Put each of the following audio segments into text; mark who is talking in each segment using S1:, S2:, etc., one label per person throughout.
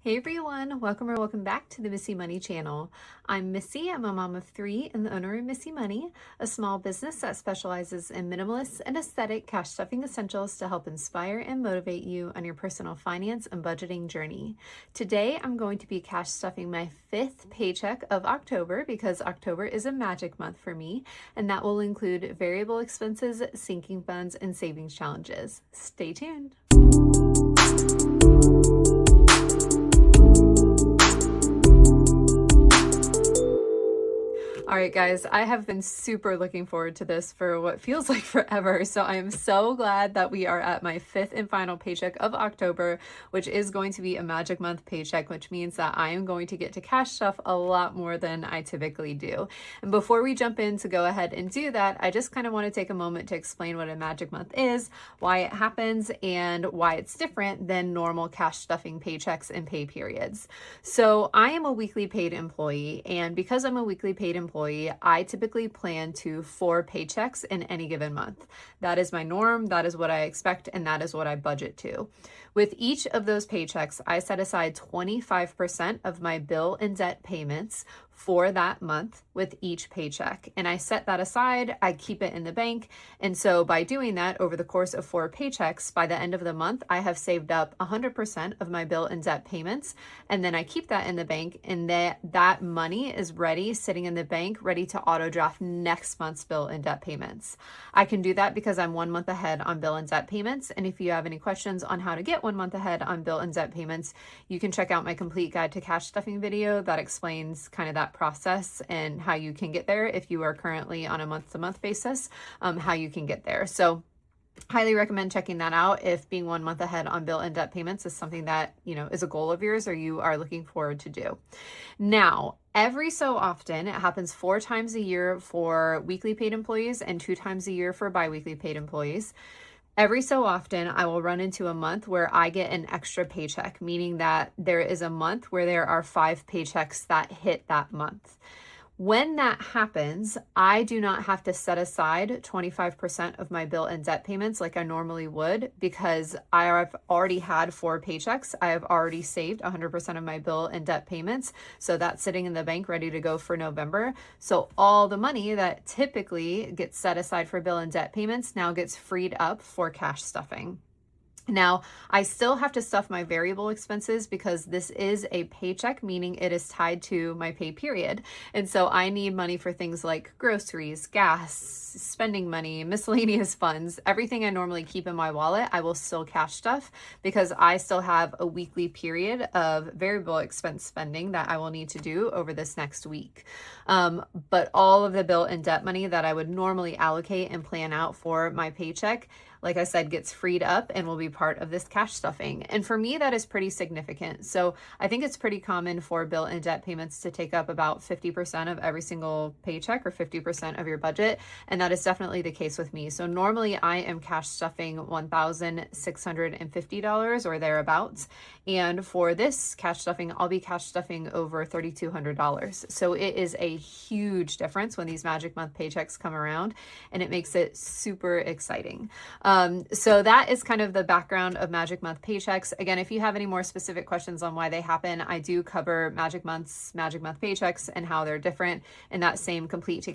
S1: Hey everyone, welcome back to the Missy Money channel. I'm Missy, I'm a mom of 3 and the owner of Missy Money, a small business that specializes in minimalist and aesthetic cash stuffing essentials to help inspire and motivate you on your personal finance and budgeting journey. Today I'm going to be cash stuffing my 5th paycheck of October because October is a magic month for me, and that will include variable expenses, sinking funds, and savings challenges. Stay tuned. All right, guys, I have been super looking forward to this for what feels like forever. So I am so glad that we are at my 5th and final paycheck of October, which is going to be a magic month paycheck, which means that I am going to get to cash stuff a lot more than I typically do. And before we jump in to go ahead and do that, I just kind of want to take a moment to explain what a magic month is, why it happens, and why it's different than normal cash stuffing paychecks and pay periods. So I am a weekly paid employee, and because I'm a weekly paid employee, I typically plan to 4 paychecks in any given month. That is my norm, that is what I expect, and that is what I budget to. With each of those paychecks, I set aside 25% of my bill and debt payments for that month with each paycheck. And I set that aside, I keep it in the bank. And so by doing that over the course of 4 paychecks, by the end of the month, I have saved up 100% of my bill and debt payments. And then I keep that in the bank, and that money is ready, sitting in the bank, ready to auto draft next month's bill and debt payments. I can do that because I'm 1 month ahead on bill and debt payments. And if you have any questions on how to get 1 month ahead on bill and debt payments, you can check out my complete guide to cash stuffing video that explains kind of that process and how you can get there if you are currently on a month-to-month basis, how you can get there. So highly recommend checking that out if being 1 month ahead on bill and debt payments is something that, is a goal of yours or you are looking forward to do. Now, every so often, it happens 4 times a year for weekly paid employees and 2 times a year for biweekly paid employees. Every so often, I will run into a month where I get an extra paycheck, meaning that there is a month where there are 5 paychecks that hit that month. When that happens, I do not have to set aside 25% of my bill and debt payments like I normally would, because I have already had 4 paychecks. I have already saved 100% of my bill and debt payments. So that's sitting in the bank ready to go for November. So all the money that typically gets set aside for bill and debt payments now gets freed up for cash stuffing. Now, I still have to stuff my variable expenses because this is a paycheck, meaning it is tied to my pay period. And so I need money for things like groceries, gas, spending money, miscellaneous funds, everything I normally keep in my wallet, I will still cash stuff because I still have a weekly period of variable expense spending that I will need to do over this next week. But all of the bill and debt money that I would normally allocate and plan out for my paycheck, like I said, gets freed up and will be part of this cash stuffing. And for me, that is pretty significant. So I think it's pretty common for bill and debt payments to take up about 50% of every single paycheck or 50% of your budget. And that is definitely the case with me. So normally I am cash stuffing $1,650 or thereabouts. And for this cash stuffing, I'll be cash stuffing over $3,200. So it is a huge difference when these magic month paychecks come around, and it makes it super exciting. So that is kind of the background of magic month paychecks. Again, if you have any more specific questions on why they happen, I do cover magic month paychecks and how they're different in that same complete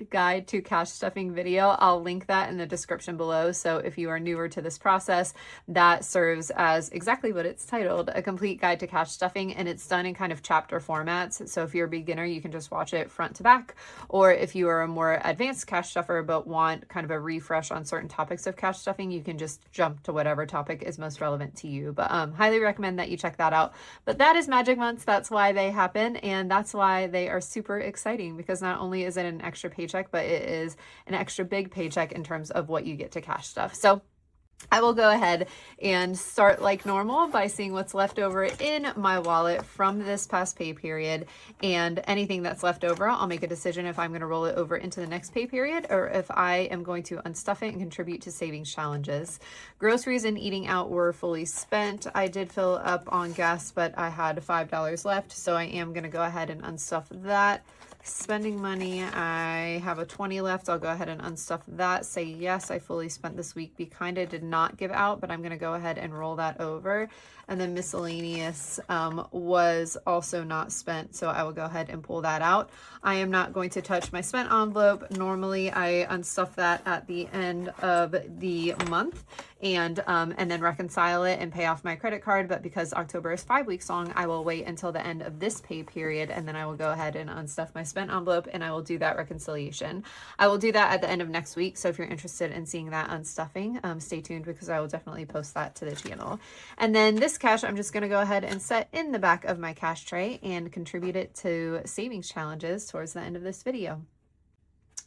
S1: guide to cash stuffing video. I'll link that in the description below. So if you are newer to this process, that serves as exactly what it's titled, a complete guide to cash stuffing, and it's done in kind of chapter formats. So if you're a beginner, you can just watch it front to back, or if you are a more advanced cash stuffer but want kind of a refresh on certain topics of cash stuffing, you can just jump to whatever topic is most relevant to you. But highly recommend that you check that out. But that is magic months. That's why they happen, and that's why they are super exciting, because not only is it an extra paycheck, but it is an extra big paycheck in terms of what you get to cash stuff. So I will go ahead and start like normal by seeing what's left over in my wallet from this past pay period, and anything that's left over, I'll make a decision if I'm going to roll it over into the next pay period or if I am going to unstuff it and contribute to savings challenges. Groceries and eating out were fully spent. I did fill up on gas, but I had $5 left, so I am going to go ahead and unstuff that. Spending money, I have a 20 left. I'll go ahead and unstuff that. Say yes, I fully spent this week. Be Kinda did not give out, but I'm going to go ahead and roll that over. And then miscellaneous was also not spent, so I will go ahead and pull that out. I am not going to touch my spent envelope. Normally I unstuff that at the end of the month and then reconcile it and pay off my credit card. But because October is 5 weeks long, I will wait until the end of this pay period, and then I will go ahead and unstuff my spent envelope, and I will do that reconciliation. I will do that at the end of next week. So if you're interested in seeing that unstuffing, stay tuned, because I will definitely post that to the channel. And then this cash, I'm just going to go ahead and set in the back of my cash tray and contribute it to savings challenges towards the end of this video.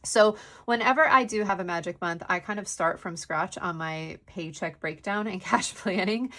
S1: So whenever I do have a magic month, I kind of start from scratch on my paycheck breakdown and cash planning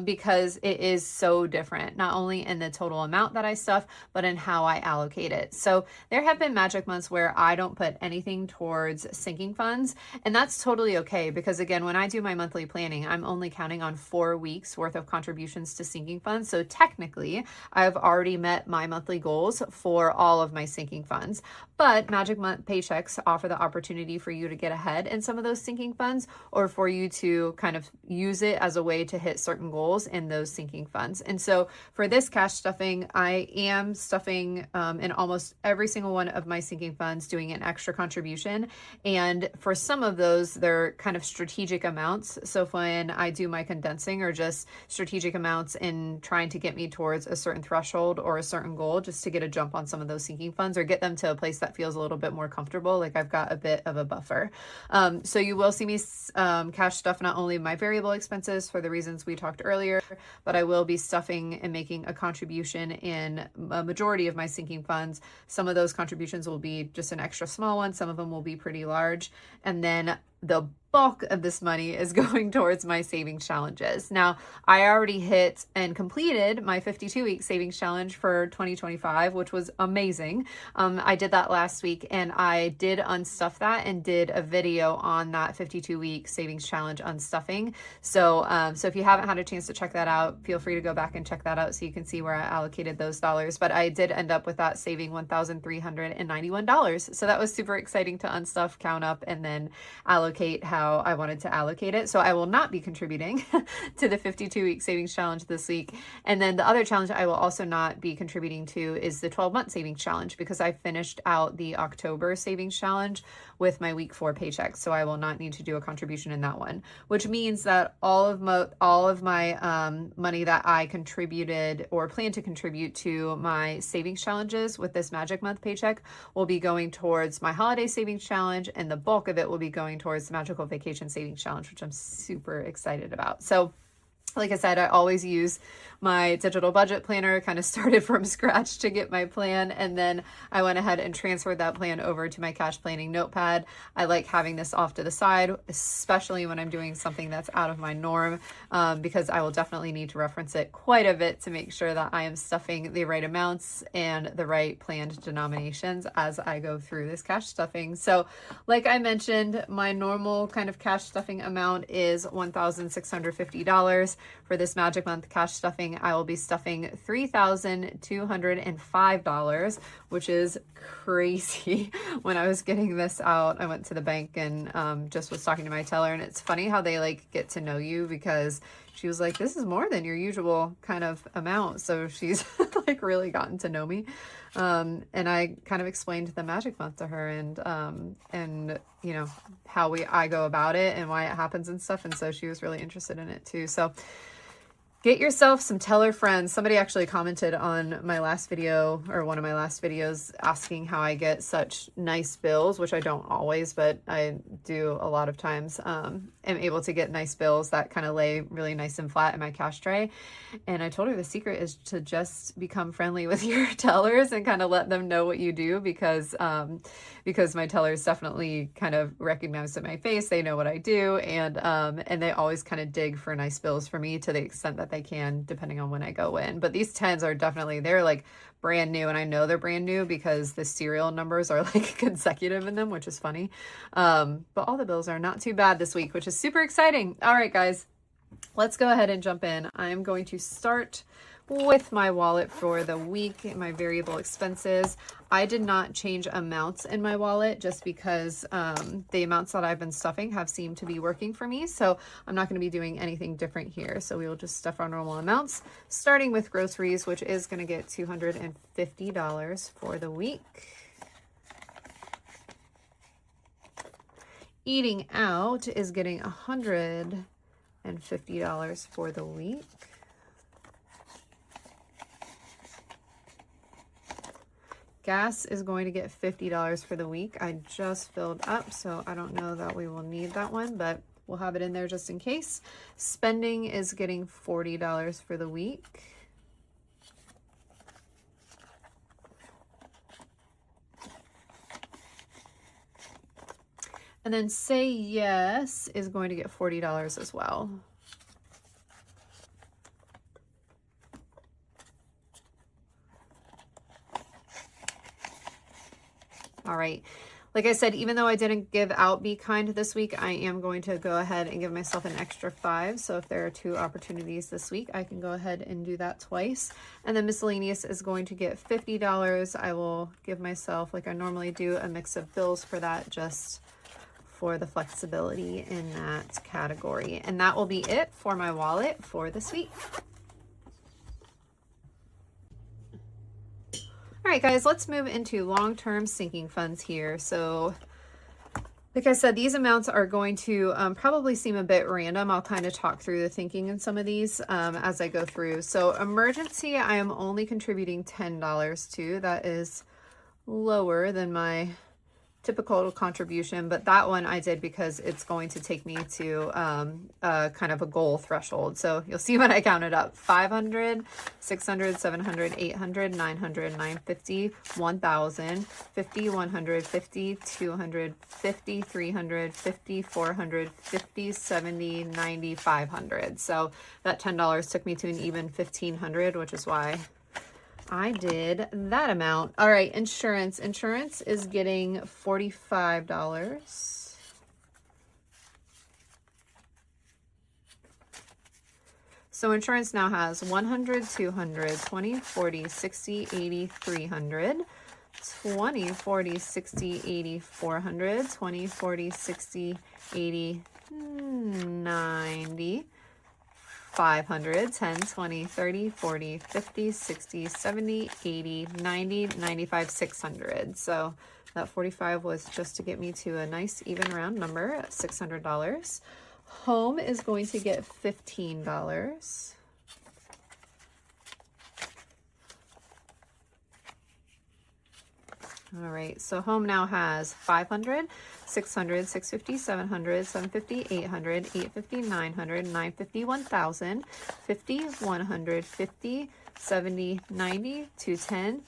S1: because it is so different, not only in the total amount that I stuff, but in how I allocate it. So there have been magic months where I don't put anything towards sinking funds, and that's totally okay, because again, when I do my monthly planning, I'm only counting on 4 weeks worth of contributions to sinking funds. So technically, I've already met my monthly goals for all of my sinking funds. But magic month paychecks offer the opportunity for you to get ahead in some of those sinking funds, or for you to kind of use it as a way to hit certain goals in those sinking funds. And so for this cash stuffing, I am stuffing in almost every single one of my sinking funds, doing an extra contribution. And for some of those, they're kind of strategic amounts. So when I do my condensing, or just strategic amounts in trying to get me towards a certain threshold or a certain goal, just to get a jump on some of those sinking funds, or get them to a place that feels a little bit more comfortable, like I've got a bit of a buffer. So you will see me cash stuff not only my variable expenses for the reasons we talked earlier, but I will be stuffing and making a contribution in a majority of my sinking funds. Some of those contributions will be just an extra small one. Some of them will be pretty large. And then the bulk of this money is going towards my savings challenges. Now, I already hit and completed my 52-week savings challenge for 2025, which was amazing. I did that last week, and I did unstuff that and did a video on that 52-week savings challenge unstuffing. So if you haven't had a chance to check that out, feel free to go back and check that out so you can see where I allocated those dollars. But I did end up with that saving $1,391. So that was super exciting to unstuff, count up, and then allocate how I wanted to allocate it. So I will not be contributing to the 52-week savings challenge this week. And then the other challenge I will also not be contributing to is the 12-month savings challenge, because I finished out the October savings challenge with my week 4 paycheck. So I will not need to do a contribution in that one, which means that all of my money that I contributed or plan to contribute to my savings challenges with this magic month paycheck will be going towards my holiday savings challenge, and the bulk of it will be going towards the magical vacation savings challenge, which I'm super excited about. So like I said, I always use my digital budget planner, kind of started from scratch to get my plan. And then I went ahead and transferred that plan over to my cash planning notepad. I like having this off to the side, especially when I'm doing something that's out of my norm, because I will definitely need to reference it quite a bit to make sure that I am stuffing the right amounts and the right planned denominations as I go through this cash stuffing. So like I mentioned, my normal kind of cash stuffing amount is $1,650. For this magic month cash stuffing, I will be stuffing $3,205, which is crazy. When I was getting this out, I went to the bank and just was talking to my teller, and it's funny how they like get to know you, because she was like, this is more than your usual kind of amount. So she's like really gotten to know me. And I kind of explained the magic month to her, and you know, how I go about it and why it happens and stuff. And so she was really interested in it too. So get yourself some teller friends. Somebody actually commented on my last video, or one of my last videos, asking how I get such nice bills, which I don't always, but I do a lot of times. Am able to get nice bills that kind of lay really nice and flat in my cash tray. And I told her the secret is to just become friendly with your tellers and kind of let them know what you do, because my tellers definitely kind of recognize my face. They know what I do, and they always kind of dig for nice bills for me to the extent that they can, depending on when I go in. But these 10s are definitely, they're like brand new, and I know they're brand new because the serial numbers are like consecutive in them, which is funny. But all the bills are not too bad this week, which is super exciting. All right, guys, let's go ahead and jump in. I'm going to start with my wallet for the week, my variable expenses. I did not change amounts in my wallet just because the amounts that I've been stuffing have seemed to be working for me. So I'm not going to be doing anything different here. So we will just stuff our normal amounts, starting with groceries, which is going to get $250 for the week. Eating out is getting $150 for the week. Gas is going to get $50 for the week. I just filled up, so I don't know that we will need that one, but we'll have it in there just in case. Spending is getting $40 for the week. And then Say Yes is going to get $40 as well. All right. Like I said, even though I didn't give out Be Kind this week, I am going to go ahead and give myself an extra 5. So if there are 2 opportunities this week, I can go ahead and do that twice. And then miscellaneous is going to get $50. I will give myself, like I normally do, a mix of bills for that, just for the flexibility in that category. And that will be it for my wallet for this week. All right, guys, let's move into long-term sinking funds here. So like I said, these amounts are going to probably seem a bit random. I'll kind of talk through the thinking in some of these as I go through. So emergency, I am only contributing $10 to. That is lower than my typical contribution, but that one I did because it's going to take me to kind of a goal threshold. So you'll see when I count it up: 500, 600, 700, 800, 900, 950, 1000, 50, 100, 50, 200, 50, 300, 50, 400, 50, 70, 90, 500. So that $10 took me to an even 1500, which is why I did that amount. All right, insurance. Insurance is getting $45. So insurance now has 100, 200, 20, 40, 60, 80, 300, 20, 40, 60, 80, 400, 20, 40, 60, 80, 90, 500, 10, 20, 30, 40, 50, 60, 70, 80, 90, 95, 600. So that 45 was just to get me to a nice even round number at $600. Home is going to get $15. All right, so home now has 500, 600, 650, 700, 750, 800, 850, 900, 950, 1000, 50, 100, 50, 70, 90, 210,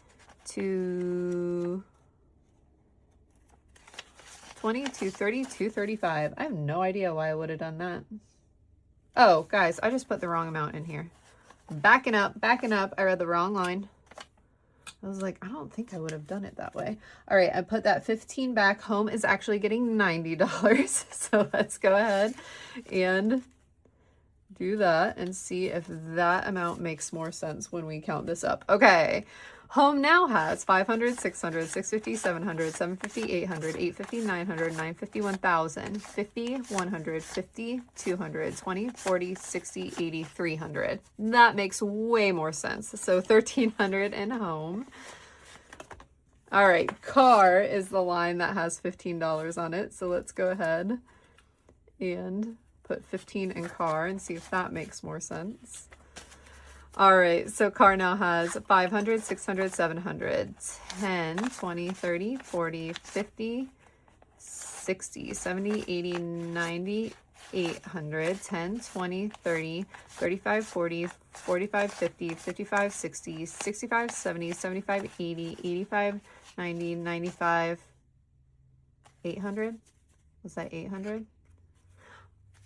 S1: 220, 230, 235. I have no idea why I would have done that. Oh, guys, I just put the wrong amount in here. Backing up. I read the wrong line. I was like, I don't think I would have done it that way. All right, I put that 15 back. Home is actually getting $90. So let's go ahead and do that and see if that amount makes more sense when we count this up. Okay. Home now has 500, 600, 650, 700, 750, 800, 850, 900, 950, 1000, 50, 100, 50, 200, 20, 40, 60, 80, 300. That makes way more sense. So 1300 in home. All right, car is the line that has $15 on it. So let's go ahead and put 15 in car and see if that makes more sense. All right, so car now has 500, 600, 700, 10, 20, 30, 40, 50, 60, 70, 80, 90, 800, 10, 20, 30, 35, 40, 45, 50, 55, 60, 65, 70, 75, 80, 85, 90, 95, 800. Was that 800?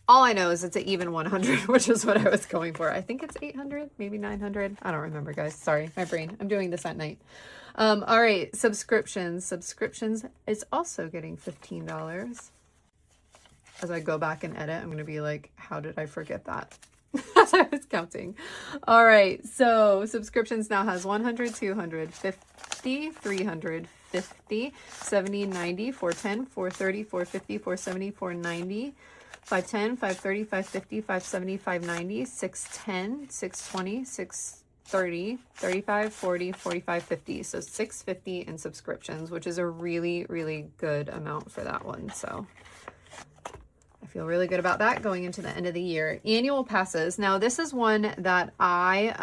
S1: All I know is it's an even 100, which is what I was going for. I think it's 800, maybe 900. I don't remember, guys. Sorry, my brain. I'm doing this at night. All right, subscriptions. Subscriptions is also getting $15. As I go back and edit, I'm going to be like, how did I forget that? As as I was counting. All right, so subscriptions now has 100, 200, 50, 300, 50, 70, 90, 410, 430, 450, 470, 490, 510, 530, 550, 570, 590, 610, 620, 630, 35, 40, 45, 50. So 650 in subscriptions, which is a really, really good amount for that one. So I feel really good about that going into the end of the year. Annual passes. Now, this is one that I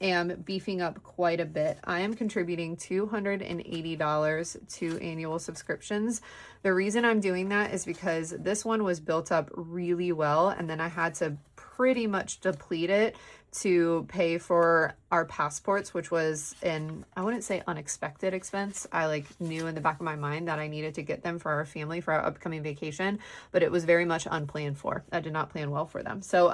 S1: am beefing up quite a bit. I am contributing $280 to annual subscriptions. The reason I'm doing that is because this one was built up really well, and then I had to pretty much deplete it to pay for our passports, which was an, I wouldn't say unexpected expense. I knew in the back of my mind that I needed to get them for our family for our upcoming vacation, but it was very much unplanned for. I did not plan well for them. So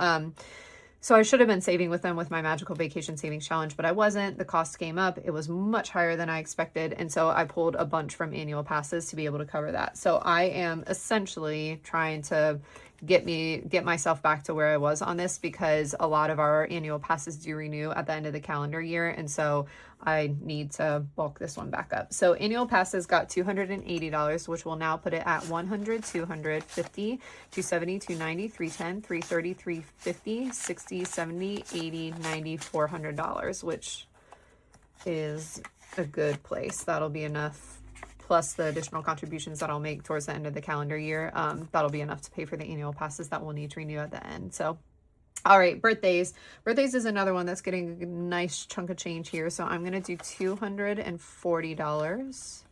S1: I should have been saving with them with my Magical Vacation Savings Challenge, but I wasn't. The cost came up. It was much higher than I expected. And so I pulled a bunch from annual passes to be able to cover that. So I am essentially trying to get myself back to where I was on this, because a lot of our annual passes do renew at the end of the calendar year. And so I need to bulk this one back up. So annual passes got $280, which will now put it at 100, 200, 50, 270, 290, 310, 330, 350, 60, 70, 80, 90, $400, which is a good place. That'll be enough, plus the additional contributions that I'll make towards the end of the calendar year. That'll be enough to pay for the annual passes that we'll need to renew at the end. So, all right, birthdays. Birthdays is another one that's getting a nice chunk of change here. So I'm going to do $240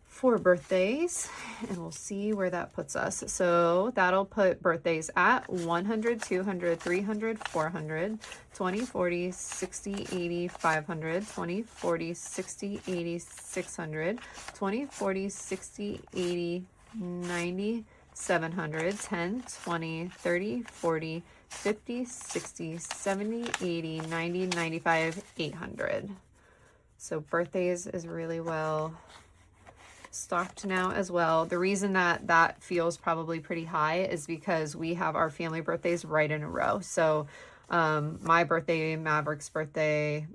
S1: for birthdays, and we'll see where that puts us. So that'll put birthdays at 100, 200, 300, 400, 20, 40, 60, 80, 500, 20, 40, 60, 80, 600, 20, 40, 60, 80, 90, 700, 10, 20, 30, 40, 50, 60, 70, 80, 90, 95, 800. So birthdays is really well stocked now as well. The reason that that feels probably pretty high is because we have our family birthdays right in a row. So my birthday, Maverick's birthday,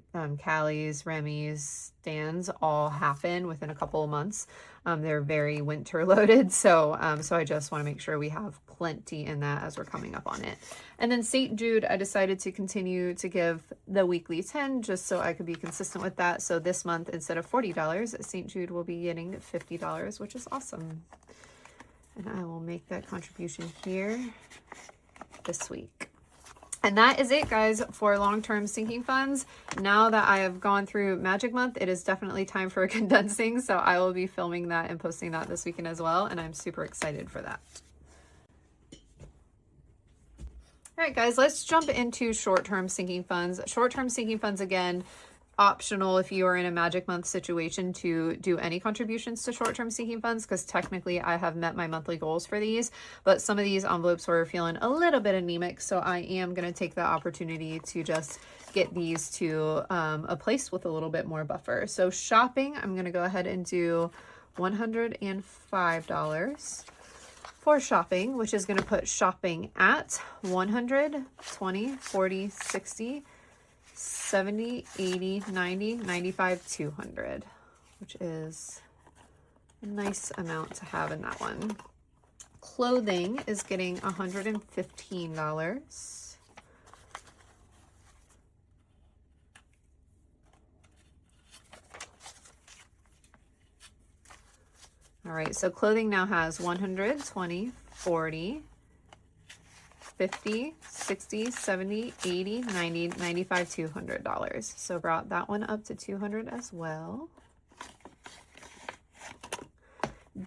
S1: Callie's, Remy's, Dan's all happen within a couple of months. They're very winter loaded. So I just want to make sure we have plenty in that as we're coming up on it. And then St. Jude, I decided to continue to give the weekly 10 just so I could be consistent with that. So this month, instead of $40, St. Jude will be getting $50, which is awesome. And I will make that contribution here this week. And that is it, guys, for long-term sinking funds. Now that I have gone through Magic Month, it is definitely time for condensing. So I will be filming that and posting that this weekend as well. And I'm super excited for that. All right, guys, let's jump into short-term sinking funds. Short-term sinking funds, again, optional if you are in a Magic Month situation to do any contributions to short-term sinking funds, because technically I have met my monthly goals for these, but some of these envelopes were feeling a little bit anemic, so I am going to take the opportunity to just get these to a place with a little bit more buffer. So shopping, I'm going to go ahead and do $105 for shopping, which is going to put shopping at 100, 20, 40, 60, 70, 80, 90, 95, 200, which is a nice amount to have in that one. Clothing is getting $115. All right, so clothing now has 100, 20, 40, 50, 60, 70, 80, 90, 95, $200. So brought that one up to $200 as well.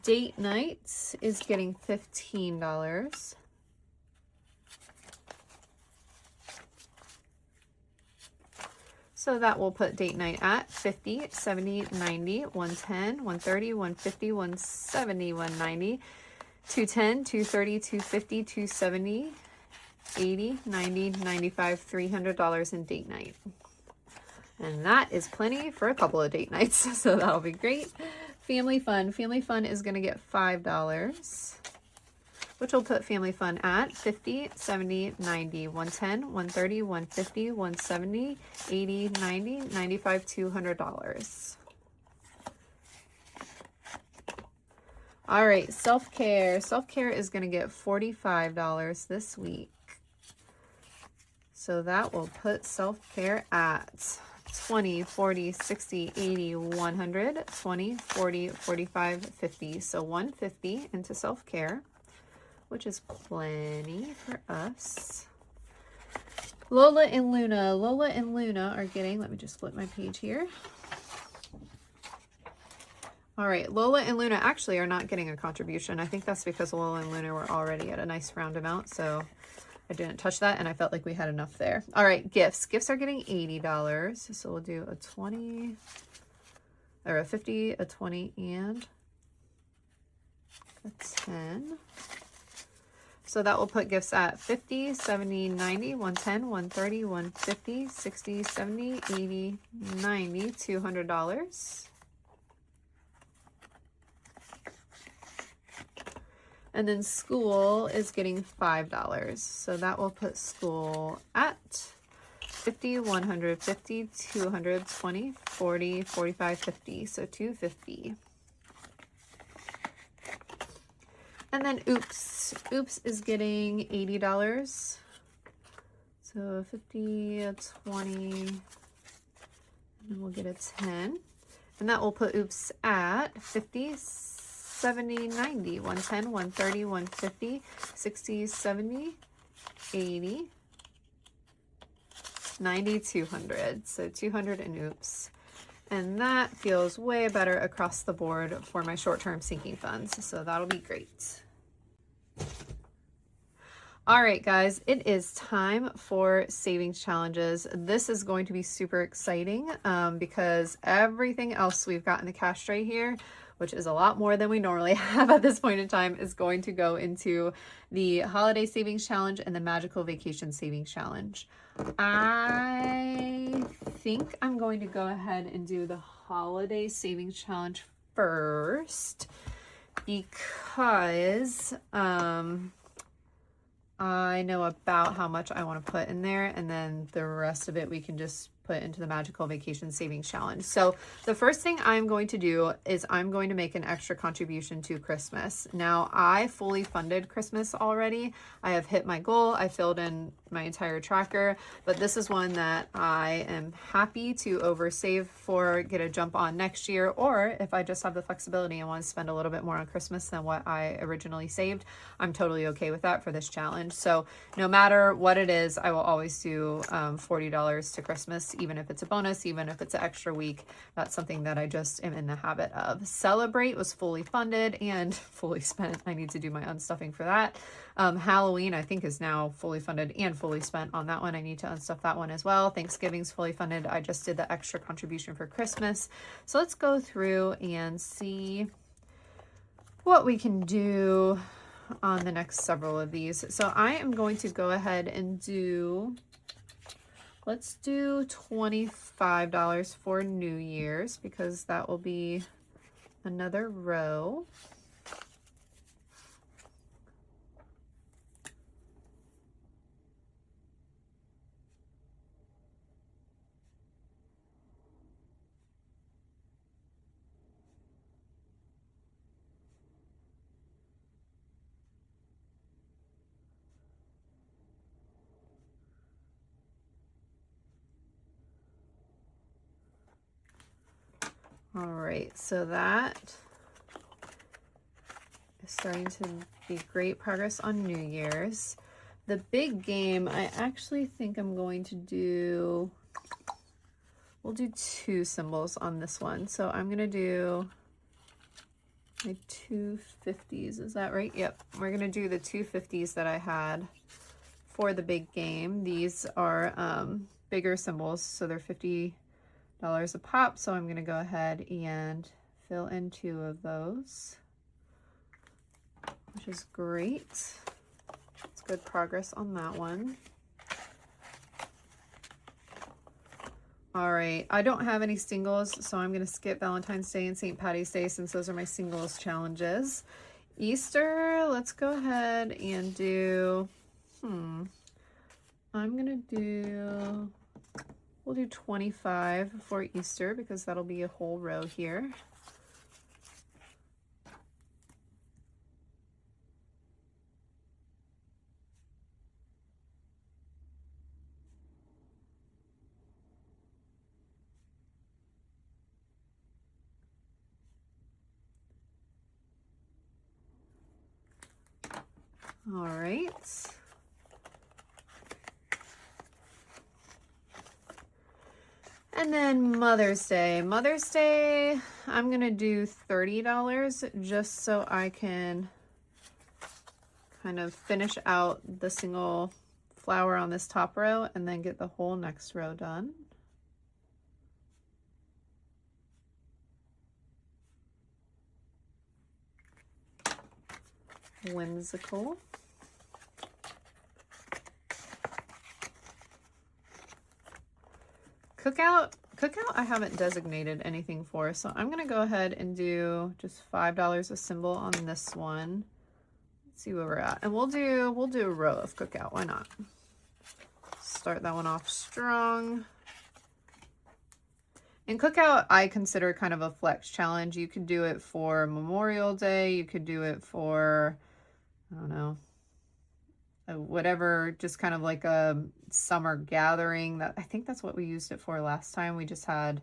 S1: Date night is getting $15. So that will put date night at 50, 70, 90, 110, 130, 150, 170, 190, 210, 230, 250, 270, 80, 90, 95, $300 in date night. And that is plenty for a couple of date nights, so that'll be great. Family fun. Family fun is going to get $5. which will put family fun at 50, 70, 90, 110, 130, 150, 170, 80, 90, 95, $200. All right, self-care. Self-care is going to get $45 this week. So that will put self-care at 20, 40, 60, 80, 100, 20, 40, 45, 50. So 150 into self-care, which is plenty for us. Lola and Luna. Lola and Luna are getting, let me just flip my page here. All right, Lola and Luna actually are not getting a contribution. I think that's because Lola and Luna were already at a nice round amount, so I didn't touch that, and I felt like we had enough there. All right, gifts. Gifts are getting $80, so we'll do a 20, or a 50, a 20, and a 10. So that will put gifts at 50, 70, 90, 110, 130, 150, 60, 70, 80, 90, $200. And then school is getting $5. So that will put school at 50, 150, 200, 20, 40, 45, 50. So $250. And then Oops. Oops is getting $80. So 50, a 20, and then we'll get a 10. And that will put Oops at 50, 70, 90, 110, 130, 150, 60, 70, 80, 90, 200. So 200 and Oops. And that feels way better across the board for my short-term sinking funds. So that'll be great. All right, guys, it is time for savings challenges. This is going to be super exciting because everything else we've got in the cash tray here, which is a lot more than we normally have at this point in time, is going to go into the holiday savings challenge and the magical vacation savings challenge. I think I'm going to go ahead and do the holiday savings challenge first because I know about how much I want to put in there, and then the rest of it we can just put into the magical vacation savings challenge. So the first thing I'm going to do is I'm going to make an extra contribution to Christmas. Now, I fully funded Christmas already. I have hit my goal. I filled in my entire tracker, but this is one that I am happy to oversave for, get a jump on next year, or if I just have the flexibility and want to spend a little bit more on Christmas than what I originally saved, I'm totally okay with that for this challenge. So no matter what it is, I will always do $40 to Christmas, even if it's a bonus, even if it's an extra week. That's something that I just am in the habit of. Celebrate was fully funded and fully spent. I need to do my unstuffing for that. Halloween, I think, is now fully funded and fully spent on that one. I need to unstuff that one as well. Thanksgiving's fully funded. I just did the extra contribution for Christmas. So let's go through and see what we can do on the next several of these. So I am going to go ahead and do, let's do $25 for New Year's because that will be another row. All right, so that is starting to be great progress on New Year's. The big game, I actually think I'm going to do, we'll do 2 symbols on this one. So I'm gonna do my 250s, is that right? Yep, we're gonna do the 250s that I had for the big game. These are bigger symbols, so they're $50 a pop. So I'm gonna go ahead and fill in 2 of those, which is great. It's good progress on that one. All right, I don't have any singles, so I'm gonna skip Valentine's Day and St. Patty's Day since those are my singles challenges. Easter, let's go ahead and do, we'll do 25 for Easter because that'll be a whole row here. All right. And then Mother's Day. Mother's Day, I'm going to do $30 just so I can kind of finish out the single flower on this top row and then get the whole next row done. Whimsical. Cookout I haven't designated anything for, so I'm gonna go ahead and do just $5 a symbol on this one. Let's see where we're at. And we'll do a row of cookout, why not? Start that one off strong. And cookout I consider kind of a flex challenge. You could do it for Memorial Day, you could do it for, I don't know, whatever, just kind of like a summer gathering. That I think that's what we used it for last time. We just had, I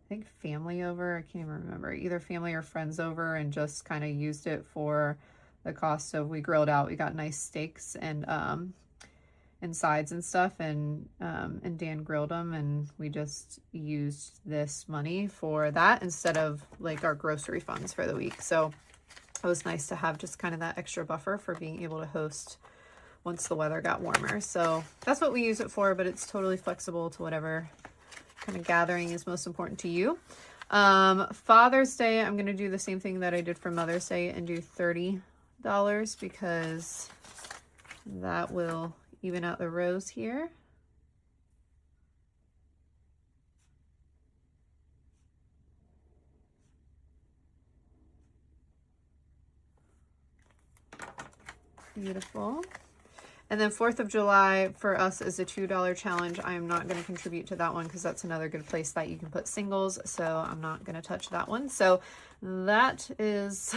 S1: think, family over. I can't even remember, either family or friends over, and just kind of used it for the cost of, we grilled out, we got nice steaks and sides and stuff, and Dan grilled them, and we just used this money for that instead of like our grocery funds for the week. So it was nice to have just kind of that extra buffer for being able to host once the weather got warmer. So that's what we use it for, but it's totally flexible to whatever kind of gathering is most important to you. Father's Day, I'm going to do the same thing that I did for Mother's Day and do $30 because that will even out the rows here. Beautiful. And then 4th of July for us is a $2 challenge. I am not going to contribute to that one because that's another good place that you can put singles. So I'm not going to touch that one. So that is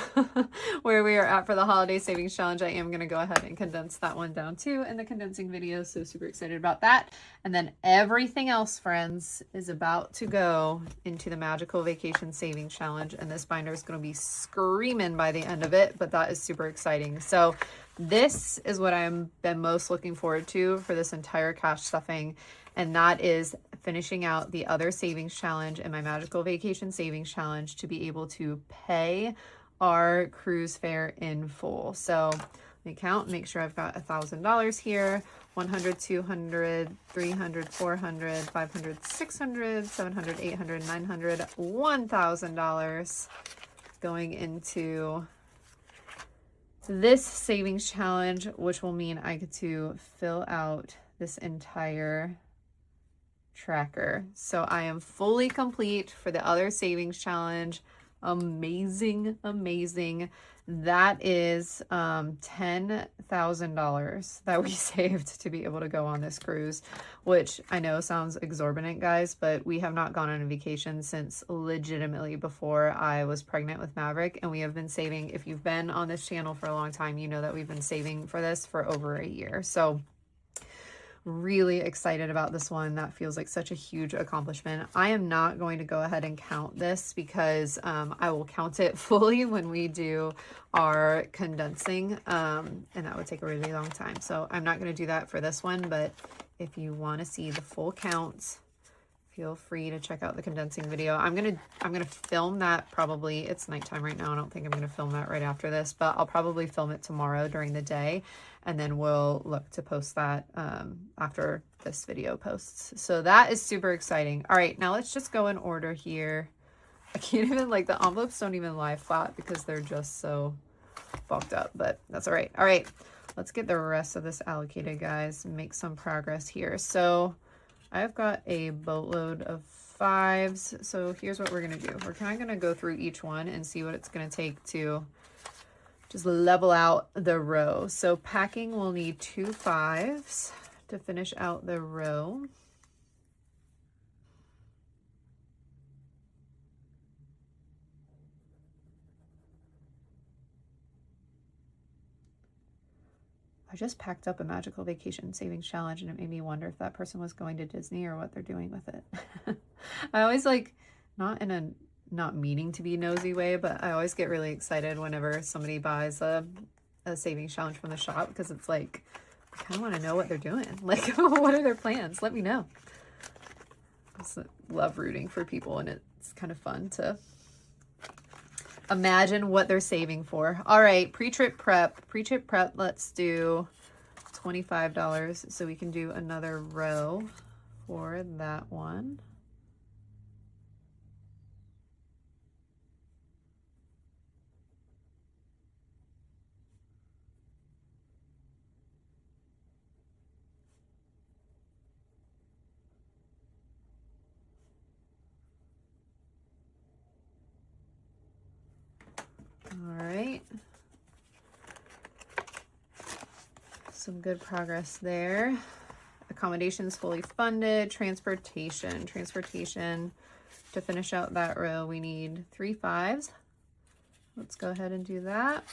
S1: where we are at for the Holiday Savings Challenge. I am going to go ahead and condense that one down too in the condensing video. So super excited about that. And then everything else, friends, is about to go into the Magical Vacation Savings Challenge. And this binder is going to be screaming by the end of it, but that is super exciting. So this is what I've been most looking forward to for this entire cash stuffing, and that is finishing out the other savings challenge and my Magical Vacation Savings Challenge to be able to pay our cruise fare in full. So let me count, make sure I've got $1,000 here. 100, 200, 300, 400, 500, 600, 700, 800, 900, $1,000 going into this savings challenge, which will mean I get to fill out this entire tracker. So I am fully complete for the other savings challenge. Amazing, amazing. That is $10,000 that we saved to be able to go on this cruise, which I know sounds exorbitant, guys, but we have not gone on a vacation since legitimately before I was pregnant with Maverick, and we have been saving. If you've been on this channel for a long time, you know that we've been saving for this for over a year. So really excited about this one. That feels like such a huge accomplishment. I am not going to go ahead and count this because I will count it fully when we do our condensing, and that would take a really long time. So I'm not going to do that for this one, but if you want to see the full count, feel free to check out the condensing video. I'm gonna film that probably, it's nighttime right now. I don't think I'm gonna film that right after this, but I'll probably film it tomorrow during the day, and then we'll look to post that after this video posts. So that is super exciting. All right, now let's just go in order here. I can't even, like, the envelopes don't even lie flat because they're just so bulked up, but that's all right. All right, let's get the rest of this allocated, guys, and make some progress here. So I've got a boatload of 5s. So here's what we're going to do. We're kind of going to go through each one and see what it's going to take to just level out the row. So packing, we'll need 2 5s to finish out the row. I just packed up a magical vacation savings challenge and it made me wonder if that person was going to Disney or what they're doing with it. I always like, not meaning to be nosy way, but I always get really excited whenever somebody buys a savings challenge from the shop, because it's like, I kind of want to know what they're doing. Like, what are their plans? Let me know. I just love rooting for people, and it's kind of fun to imagine what they're saving for. All right, pre-trip prep. Pre-trip prep, let's do $25 so we can do another row for that one. All right. Some good progress there. Accommodations fully funded. Transportation. Transportation, to finish out that row, we need 3 5s. Let's go ahead and do that.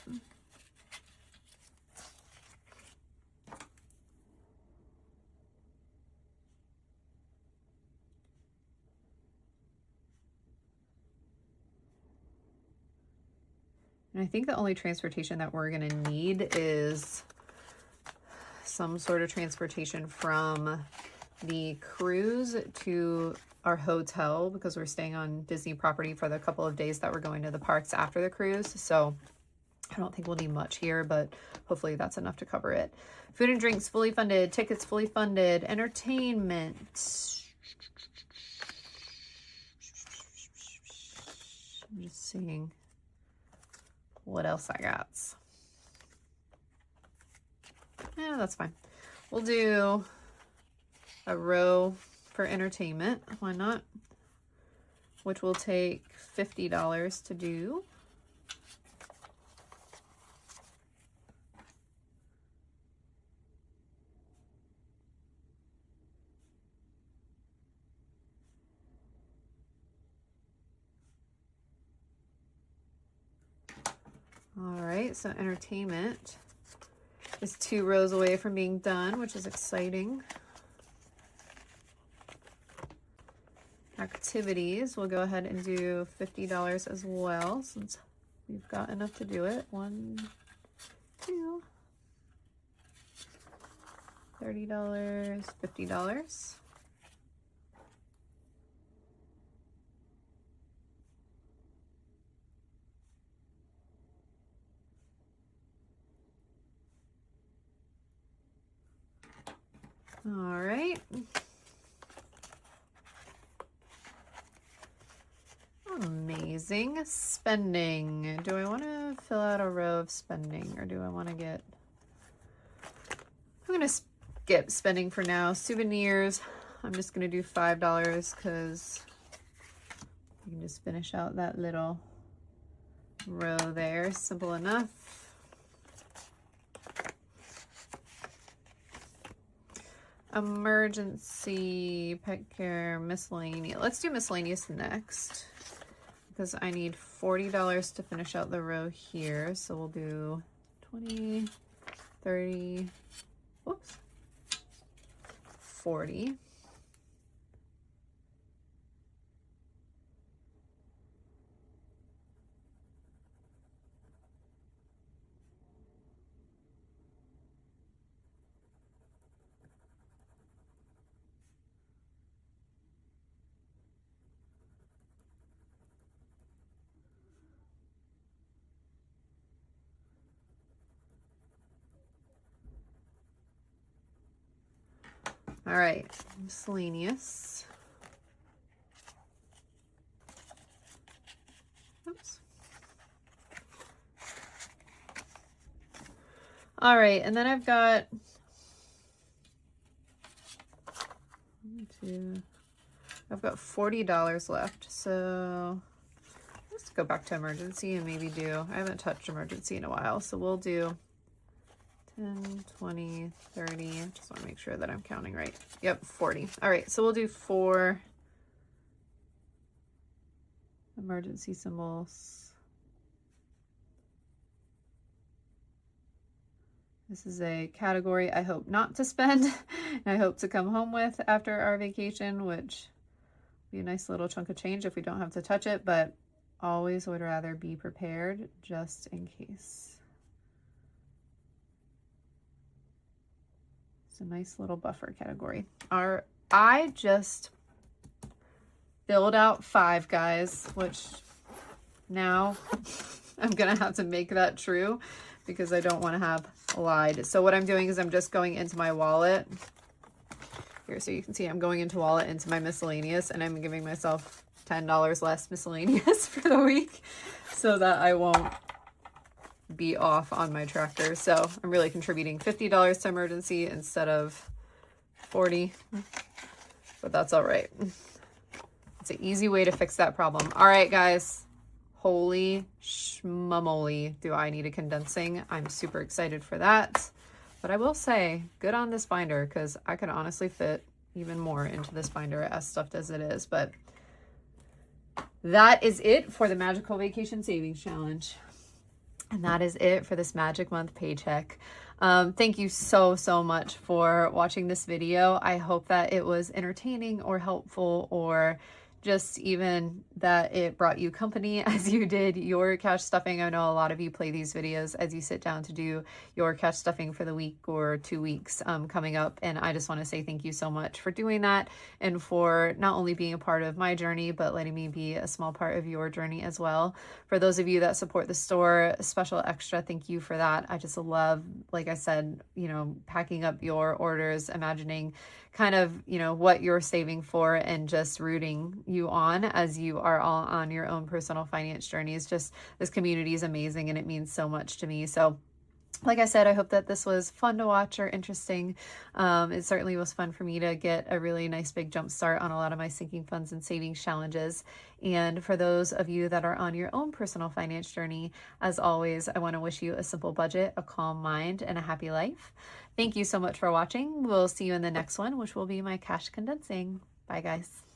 S1: And I think the only transportation that we're going to need is some sort of transportation from the cruise to our hotel, because we're staying on Disney property for the couple of days that we're going to the parks after the cruise. So I don't think we'll need much here, but hopefully that's enough to cover it. Food and drinks fully funded. Tickets fully funded. Entertainment. I'm just seeing what else I got. Yeah, that's fine. We'll do a row for entertainment. Why not? Which will take $50 to do. All right, so entertainment is 2 rows away from being done, which is exciting. Activities, we'll go ahead and do $50 as well, since we've got enough to do it. 1, 2, $30, $50. All right. Amazing. Spending. Do I want to fill out a row of spending, or do I want to get... I'm going to skip spending for now. Souvenirs, I'm just going to do $5 because you can just finish out that little row there. Simple enough. Emergency, pet care, miscellaneous. Let's do miscellaneous next, because I need $40 to finish out the row here. So we'll do 20, 30, whoops, 40. All right, miscellaneous. Oops. All right, and then I've got $40 left. So let's go back to emergency and maybe do, I haven't touched emergency in a while, so we'll do 10, 20, 30. Just want to make sure that I'm counting right. Yep, 40. All right, so we'll do 4 emergency symbols. This is a category I hope not to spend, and I hope to come home with after our vacation, which would be a nice little chunk of change if we don't have to touch it, but always would rather be prepared just in case. It's a nice little buffer category. I just filled out 5, guys, which now I'm gonna have to make that true because I don't want to have lied. So what I'm doing is I'm just going into my wallet here, so you can see I'm going into wallet into my miscellaneous, and I'm giving myself $10 less miscellaneous for the week so that I won't be off on my tracker. So I'm really contributing $50 to emergency instead of 40, but that's all right. It's an easy way to fix that problem. All right, guys. Holy schmamoly, do I need a condensing. I'm super excited for that. But I will say, good on this binder, because I could honestly fit even more into this binder as stuffed as it is. But that is it for the Magical Vacation Savings Challenge. And that is it for this Magic Month paycheck. Thank you so much for watching this video. I hope that it was entertaining or helpful, or just even that it brought you company as you did your cash stuffing. I know a lot of you play these videos as you sit down to do your cash stuffing for the week or 2 weeks coming up. And I just want to say thank you so much for doing that, and for not only being a part of my journey, but letting me be a small part of your journey as well. For those of you that support the store, a special extra thank you for that. I just love, like I said, you know, packing up your orders, imagining kind of, you know, what you're saving for, and just rooting you on as you are all on your own personal finance journeys. Just, this community is amazing, and it means so much to me. So like I said, I hope that this was fun to watch or interesting. It certainly was fun for me to get a really nice big jump start on a lot of my sinking funds and savings challenges. And for those of you that are on your own personal finance journey, as always, I want to wish you a simple budget, a calm mind, and a happy life. Thank you so much for watching. We'll see you in the next one, which will be my cash condensing. Bye, guys.